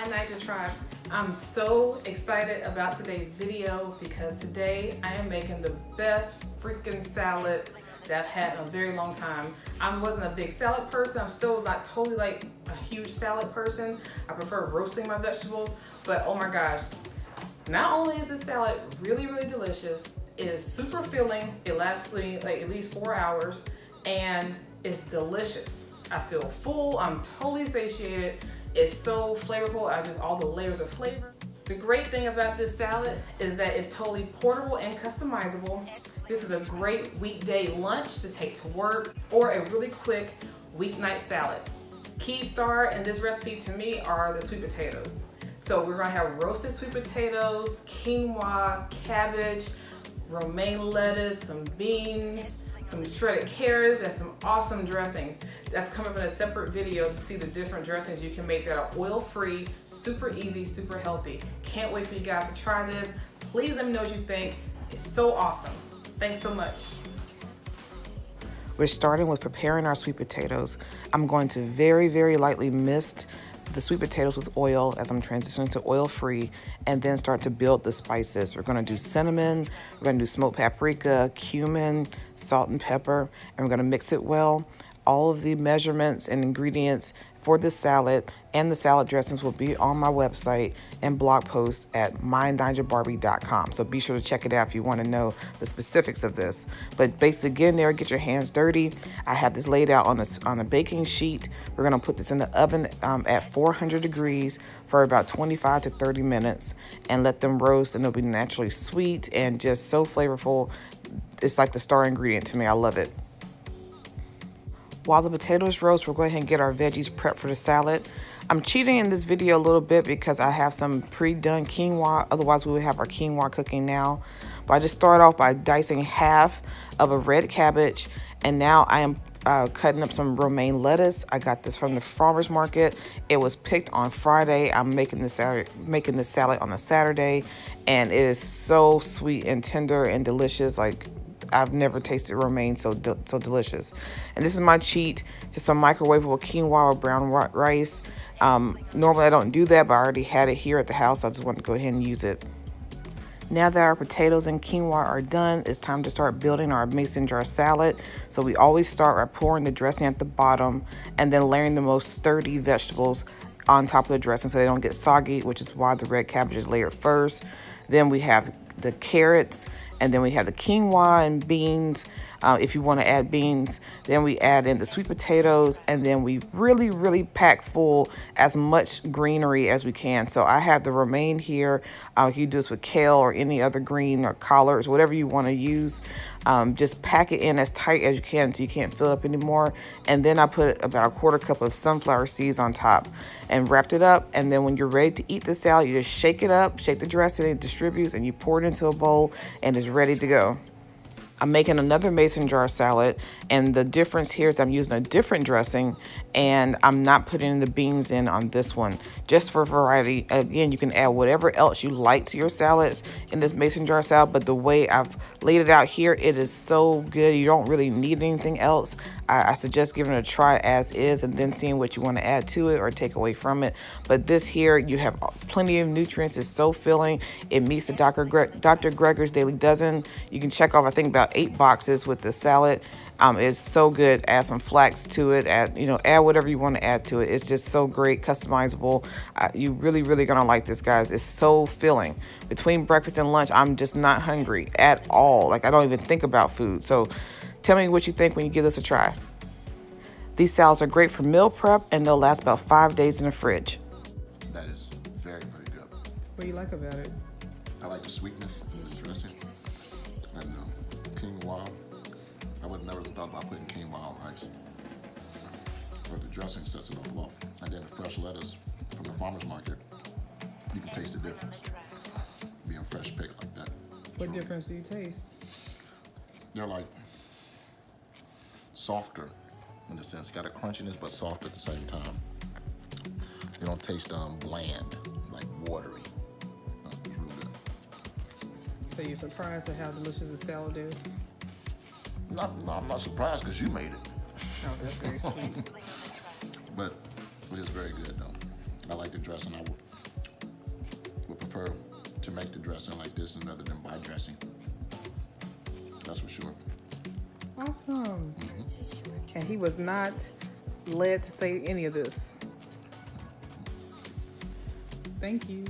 Hi Naija Tribe. I'm so excited about today's video because today I am making the best freaking salad that I've had in a very long time. I wasn't a big salad person. I'm still not totally like a huge salad person. I prefer roasting my vegetables, but oh my gosh. Not only is this salad really delicious, it is super filling. It lasts me like at least 4 hours and it's delicious. I feel full, I'm totally satiated. It's so flavorful, all the layers of flavor. The great thing about this salad is that it's totally portable and customizable. This is a great weekday lunch to take to work or a really quick weeknight salad. Key star in this recipe to me are the sweet potatoes. So we're gonna have roasted sweet potatoes, quinoa, cabbage, romaine lettuce, some beans, some shredded carrots, and some awesome dressings. That's coming up in a separate video to see the different dressings you can make that are oil-free, super easy, super healthy. Can't wait for you guys to try this. Please let me know what you think. It's so awesome. Thanks so much. We're starting with preparing our sweet potatoes. I'm going to very lightly mist the sweet potatoes with oil as I'm transitioning to oil-free, and then start to build the spices. We're gonna do cinnamon, we're gonna do smoked paprika, cumin, salt and pepper, and we're gonna mix it well. All of the measurements and ingredients for this salad and the salad dressings will be on my website and blog post at mynaijaBarbie.com. So be sure to check it out if you want to know the specifics of this. But basically get in there, get your hands dirty. I have this laid out on a baking sheet. We're gonna put this in the oven at 400 degrees for about 25 to 30 minutes and let them roast, and they'll be naturally sweet and just so flavorful. It's like the star ingredient to me. I love it. While the potatoes roast, we'll go ahead and get our veggies prepped for the salad. I'm cheating in this video a little bit because I have some pre-done quinoa. Otherwise, we would have our quinoa cooking now. But I just start off by dicing half of a red cabbage. And now I am cutting up some romaine lettuce. I got this from the farmer's market. It was picked on Friday. I'm making this salad on a Saturday. And it is so sweet and tender and delicious. Like, I've never tasted romaine so delicious. And this is my cheat, just some microwavable quinoa or brown rice. Normally I don't do that, but I already had it here at the house. So I just wanted to go ahead and use it. Now that our potatoes and quinoa are done, it's time to start building our mason jar salad. So we always start by pouring the dressing at the bottom and then layering the most sturdy vegetables on top of the dressing so they don't get soggy, which is why the red cabbage is layered first. Then we have the carrots, and then we have the quinoa and beans, if you want to add beans. Then we add in the sweet potatoes, and then we really pack full as much greenery as we can. So I have the romaine here. You can do this with kale or any other green or collards, whatever you want to use. Just pack it in as tight as you can until you can't fill up anymore. And then I put about a 1/4 cup of sunflower seeds on top and wrapped it up. And then when you're ready to eat the salad, you just shake it up, shake the dressing, it distributes, and you pour it into a bowl and it's ready to go. I'm making another mason jar salad, and the difference here is I'm using a different dressing, and I'm not putting the beans in on this one, just for variety. Again, you can add whatever else you like to your salads in this mason jar salad, but the way I've laid it out here, it is so good. You don't really need anything else. I suggest giving it a try as is and then seeing what you want to add to it or take away from it. But this here, you have plenty of nutrients. It's so filling. It meets the Dr. Greger's Daily Dozen. You can check off, I think, about 8 boxes with the salad. It's so good. Add some flax to it. Add whatever you want to add to it. It's just so great, customizable. You really gonna like this, guys. It's so filling. Between breakfast and lunch, I'm just not hungry at all. Like, I don't even think about food. So tell me what you think when you give this a try. These salads are great for meal prep, and they'll last about 5 days in the fridge. That is very good. What do you like about it? I like the sweetness in this dressing. And quinoa. I would never thought about putting quinoa on rice. But the dressing sets it all off. And then the fresh lettuce from the farmer's market. You can taste the difference. Being fresh picked like that. What difference do you taste? They're like softer in a sense. Got a crunchiness, but soft at the same time. They don't taste bland, like watery. No, it's really good. So you're surprised at how delicious the salad is? No, I'm not surprised because you made it. Oh, that's very sweet. But it is very good though. I like the dressing. prefer to make the dressing like this rather than buy dressing. That's for sure. Awesome. And he was not led to say any of this. Thank you.